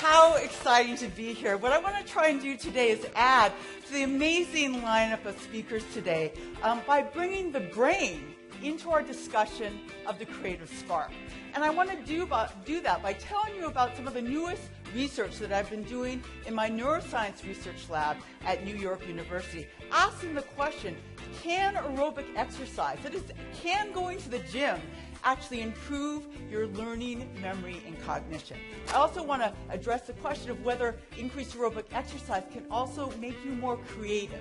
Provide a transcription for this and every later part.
How exciting to be here. What I want to try and do today is add to the amazing lineup of speakers today by bringing the brain into our discussion of the creative spark. And I want to do that by telling you about some of the newest research that I've been doing in my neuroscience research lab at New York University, asking the question, can aerobic exercise, that is, can going to the gym actually improve your learning, memory, and cognition? I also want to address the question of whether increased aerobic exercise can also make you more creative.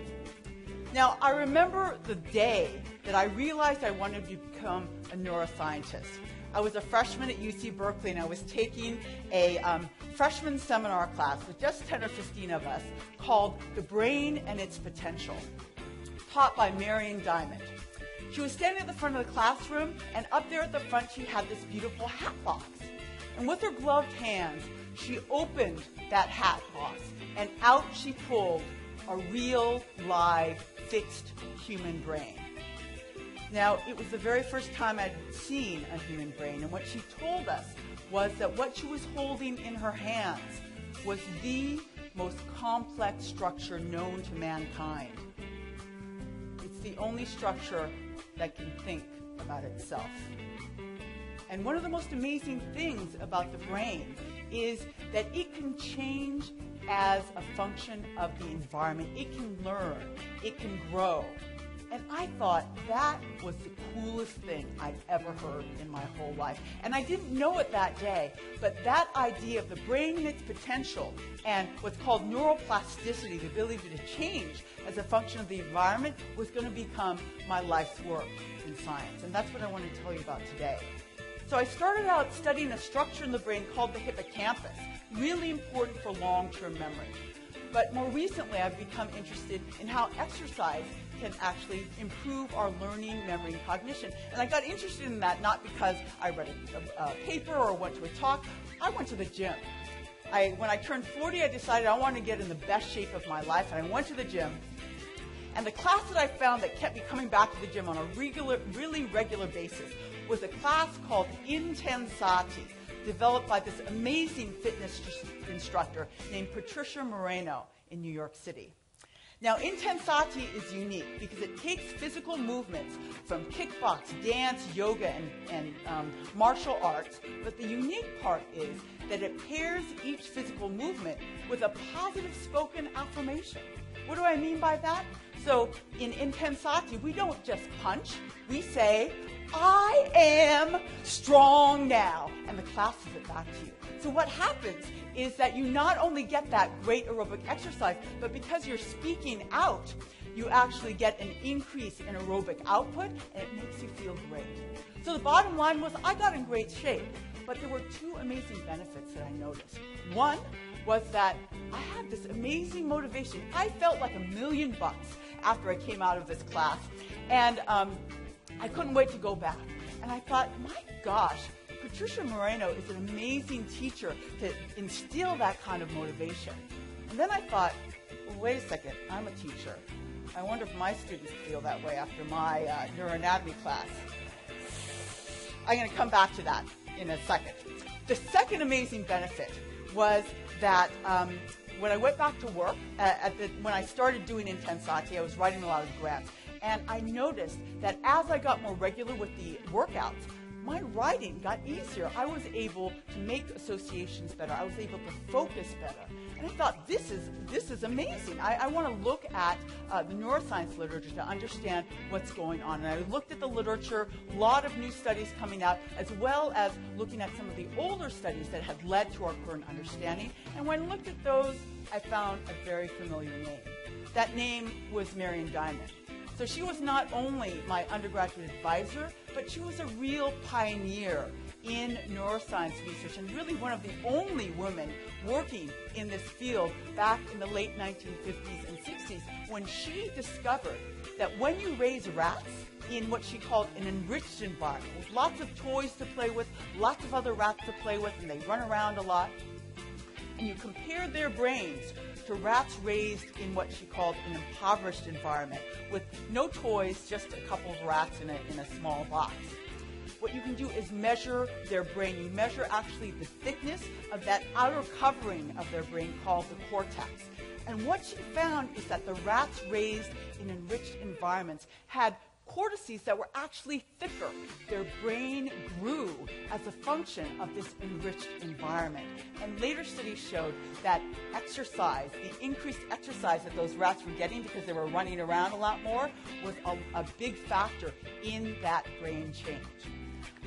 Now, I remember the day that I realized I wanted to become a neuroscientist. I was a freshman at UC Berkeley, and I was taking a freshman seminar class with just 10 or 15 of us called The Brain and Its Potential, taught by Marion Diamond. She was standing at the front of the classroom, and up there at the front she had this beautiful hat box. And with her gloved hands, she opened that hat box, and out she pulled a real, live, fixed human brain. Now, it was the very first time I'd seen a human brain, and what she told us was that what she was holding in her hands was the most complex structure known to mankind. It's the only structure that can think about itself. And one of the most amazing things about the brain is that it can change as a function of the environment. It can learn, it can grow. And I thought that was the coolest thing I'd ever heard in my whole life. And I didn't know it that day, but that idea of the brain and its potential and what's called neuroplasticity, the ability to change as a function of the environment, was going to become my life's work in science. And that's what I want to tell you about today. So I started out studying a structure in the brain called the hippocampus, really important for long-term memory. But more recently, I've become interested in how exercise can actually improve our learning, memory, and cognition. And I got interested in that not because I read a paper or went to a talk. I went to the gym. When I turned 40, I decided I wanted to get in the best shape of my life, and I went to the gym. And the class that I found that kept me coming back to the gym on a really regular basis was a class called Intensati, developed by this amazing fitness instructor named Patricia Moreno in New York City. Now, Intensati is unique because it takes physical movements from kickbox, dance, yoga, and martial arts, but the unique part is that it pairs each physical movement with a positive spoken affirmation. What do I mean by that? So in Intensati, we don't just punch, we say, I am strong now, and the class says it back to you. So what happens is that you not only get that great aerobic exercise, but because you're speaking out, you actually get an increase in aerobic output, and it makes you feel great. So the bottom line was I got in great shape, but there were two amazing benefits that I noticed. One was that I had this amazing motivation. I felt like $1 million after I came out of this class, and I couldn't wait to go back. And I thought, my gosh, Patricia Moreno is an amazing teacher to instill that kind of motivation. And then I thought, well, wait a second, I'm a teacher. I wonder if my students feel that way after my neuroanatomy class. I'm going to come back to that in a second. The second amazing benefit was that when I went back to work, when I started doing Intensati, I was writing a lot of grants. And I noticed that as I got more regular with the workouts, my writing got easier. I was able to make associations better. I was able to focus better. And I thought, this is amazing. I want to look at the neuroscience literature to understand what's going on. And I looked at the literature, a lot of new studies coming out, as well as looking at some of the older studies that had led to our current understanding. And when I looked at those, I found a very familiar name. That name was Marion Diamond. So she was not only my undergraduate advisor, but she was a real pioneer in neuroscience research and really one of the only women working in this field back in the late 1950s and 60s when she discovered that when you raise rats in what she called an enriched environment, with lots of toys to play with, lots of other rats to play with, and they run around a lot, and you compare their brains to rats raised in what she called an impoverished environment with no toys, just a couple of rats in a small box. what you can do is measure their brain. You measure actually the thickness of that outer covering of their brain called the cortex. And what she found is that the rats raised in enriched environments had cortices that were actually thicker. Their brain grew as a function of this enriched environment. And later studies showed that exercise, the increased exercise that those rats were getting because they were running around a lot more, was a big factor in that brain change.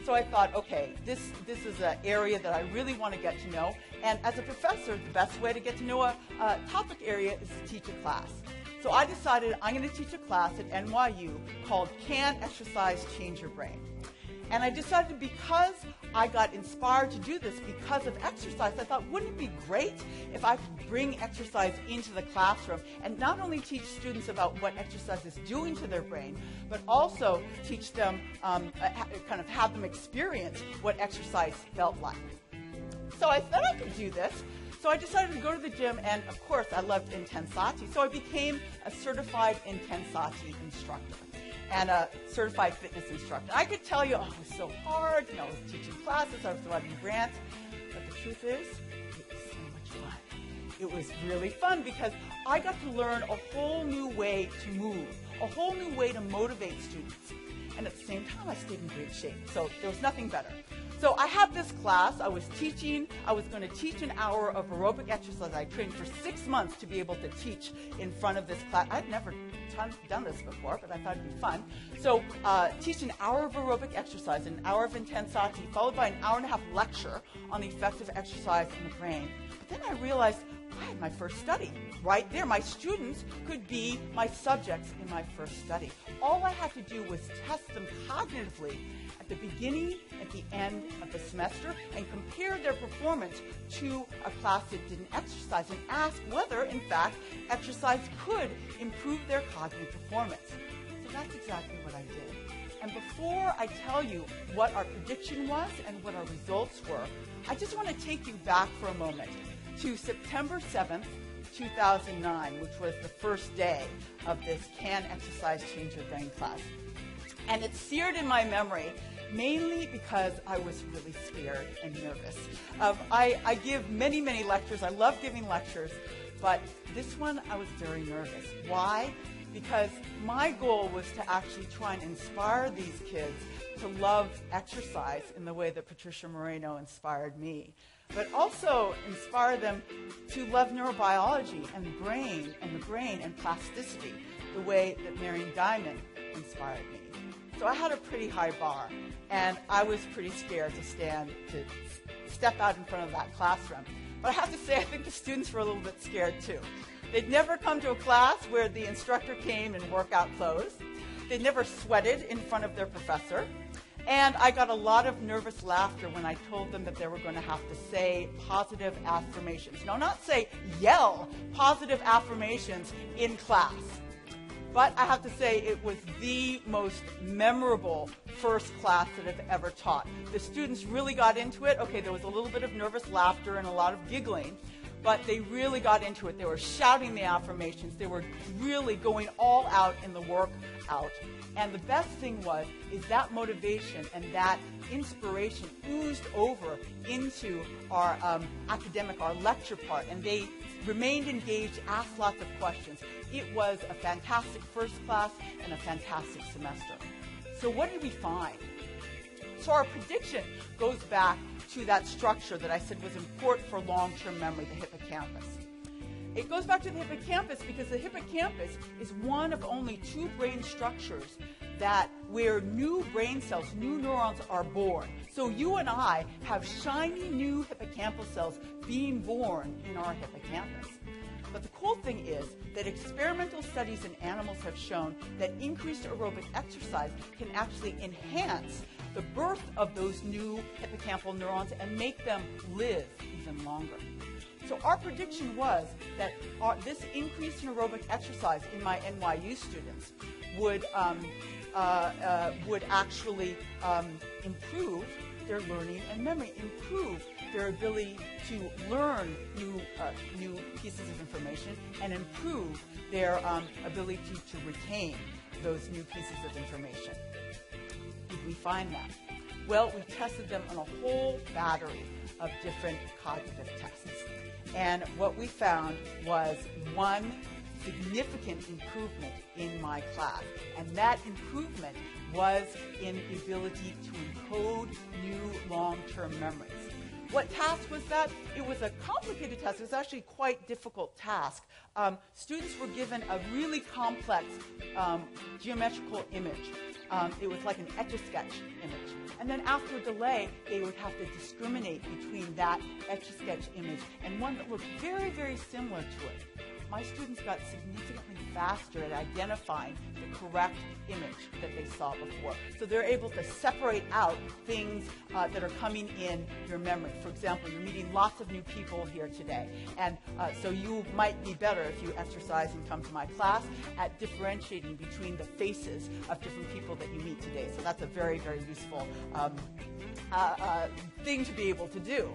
So I thought, okay, this is an area that I really want to get to know. And as a professor, the best way to get to know a topic area is to teach a class. So I decided I'm going to teach a class at NYU called Can Exercise Change Your Brain? And I decided because I got inspired to do this because of exercise, I thought, wouldn't it be great if I could bring exercise into the classroom and not only teach students about what exercise is doing to their brain, but also teach them, kind of have them experience what exercise felt like. So I thought I could do this. So I decided to go to the gym, and of course I loved Intensati. So I became a certified Intensati instructor and a certified fitness instructor. I could tell you, oh, it was so hard. You know, I was teaching classes, I was running grants. But the truth is, it was so much fun. It was really fun because I got to learn a whole new way to move, a whole new way to motivate students. And at the same time, I stayed in great shape. So there was nothing better. So I had this class. I was going to teach an hour of aerobic exercise. I trained for 6 months to be able to teach in front of this class. I'd never done this before, but I thought it'd be fun. So teach an hour of aerobic exercise, an hour of Intensati, followed by an hour and a half lecture on the effects of exercise on the brain. But then I realized I had my first study right there. My students could be my subjects in my first study. All I had to do was test them cognitively at the beginning, at the end of the semester, and compare their performance to a class that didn't exercise and ask whether, in fact, exercise could improve their cognitive performance. So that's exactly what I did. And before I tell you what our prediction was and what our results were, I just want to take you back for a moment to September 7th, 2009, which was the first day of this Can Exercise Change Your Brain class. And it's seared in my memory, mainly because I was really scared and nervous. I give many, many lectures. I love giving lectures, but this one I was very nervous. Why? Because my goal was to actually try and inspire these kids to love exercise in the way that Patricia Moreno inspired me, but also inspire them to love neurobiology and the brain and plasticity the way that Marion Diamond inspired me. So I had a pretty high bar, and I was pretty scared to step out in front of that classroom. But I have to say, I think the students were a little bit scared too. They'd never come to a class where the instructor came in workout clothes. They'd never sweated in front of their professor. And I got a lot of nervous laughter when I told them that they were going to have to say positive affirmations. No, not say, yell positive affirmations in class. But I have to say it was the most memorable first class that I've ever taught. The students really got into it. Okay, there was a little bit of nervous laughter and a lot of giggling, but they really got into it. They were shouting the affirmations. They were really going all out in the workout. And the best thing is that motivation and that inspiration oozed over into our our lecture part, and they remained engaged, asked lots of questions. It was a fantastic first class and a fantastic semester. So what did we find? So our prediction goes back to that structure that I said was important for long-term memory, the hippocampus. It goes back to the hippocampus because the hippocampus is one of only 2 brain structures where new brain cells, new neurons are born. So you and I have shiny new hippocampal cells being born in our hippocampus. But the cool thing is that experimental studies in animals have shown that increased aerobic exercise can actually enhance the birth of those new hippocampal neurons and make them live even longer. So our prediction was that this increase in aerobic exercise in my NYU students would actually improve their learning and memory, improve their ability to learn new pieces of information, and improve their ability to retain those new pieces of information. Did we find that? Well, we tested them on a whole battery of different cognitive tests. And what we found was one significant improvement in my class. And that improvement was in the ability to encode new long-term memories. What task was that? It was a complicated task. It was actually a quite difficult task. Students were given a really complex geometrical image. It was like an Etch-a-Sketch image. And then after a delay, they would have to discriminate between that Etch-a-Sketch image and one that looked very, very similar to it. My students got significantly faster at identifying the correct image that they saw before. So they're able to separate out things that are coming in your memory. For example, you're meeting lots of new people here today. And so you might be better if you exercise and come to my class at differentiating between the faces of different people that you meet today. So that's a very, very useful thing to be able to do.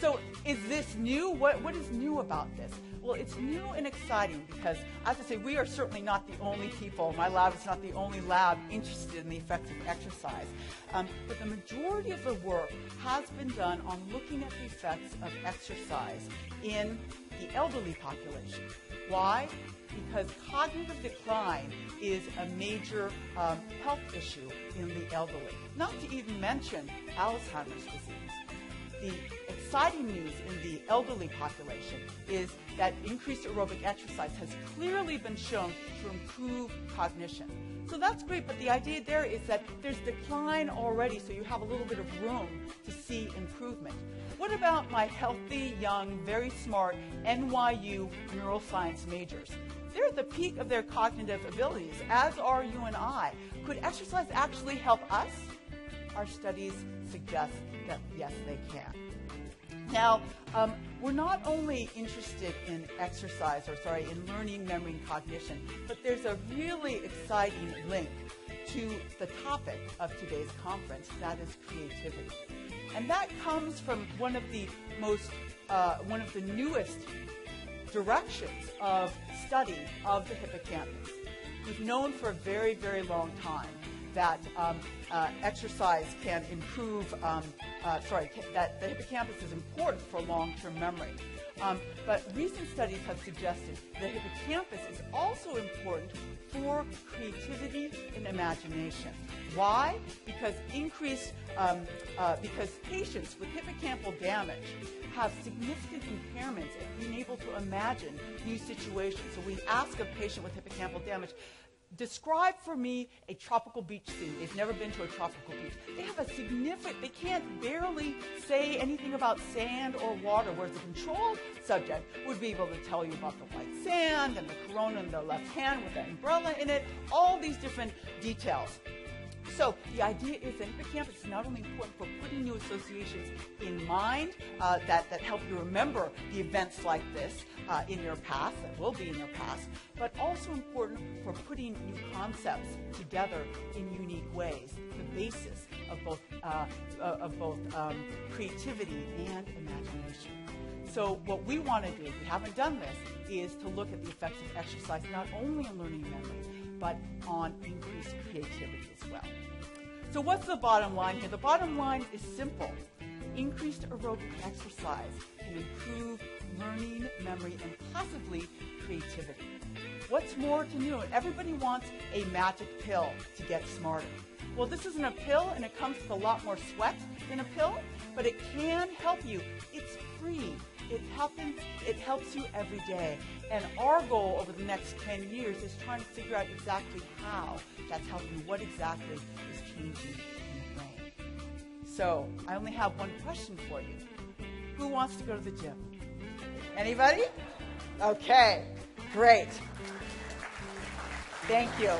So is this new? What is new about this? Well, it's new and exciting because, I have to say, we are certainly not the only people. My lab is not the only lab interested in the effects of exercise. But the majority of the work has been done on looking at the effects of exercise in the elderly population. Why? Because cognitive decline is a major health issue in the elderly. Not to even mention Alzheimer's disease. The exciting news in the elderly population is that increased aerobic exercise has clearly been shown to improve cognition. So that's great, but the idea there is that there's decline already, so you have a little bit of room to see improvement. What about my healthy, young, very smart NYU neuroscience majors? They're at the peak of their cognitive abilities, as are you and I. Could exercise actually help us? Our studies suggest that yes, they can. Now, we're not only interested in in learning, memory, and cognition, but there's a really exciting link to the topic of today's conference, that is creativity. And that comes from one of the newest directions of study of the hippocampus. We've known for a very, very long time that exercise can improve, that the hippocampus is important for long-term memory. But recent studies have suggested the hippocampus is also important for creativity and imagination. Why? Because because patients with hippocampal damage have significant impairments in being able to imagine new situations. So we ask a patient with hippocampal damage, describe for me a tropical beach scene. They've never been to a tropical beach. They have they can't barely say anything about sand or water, whereas the control subject would be able to tell you about the white sand and the corona in their left hand with the umbrella in it, all these different details. So the idea is that hippocampus is not only important for putting new associations in mind that help you remember the events like this in your past, that will be in your past, but also important for putting new concepts together in unique ways, the basis of both creativity and imagination. So what we want to do, if we haven't done this, is to look at the effects of exercise not only on learning and memory, but on increased creativity as well. So what's the bottom line here? The bottom line is simple. Increased aerobic exercise can improve learning, memory, and possibly creativity. What's more to know? Everybody wants a magic pill to get smarter. Well, this isn't a pill, and it comes with a lot more sweat than a pill, but it can help you. It's free. It helps you every day. And our goal over the next 10 years is trying to figure out exactly how that's helping you, what exactly is changing in the brain. So I only have one question for you. Who wants to go to the gym? Anybody? Okay, great. Thank you.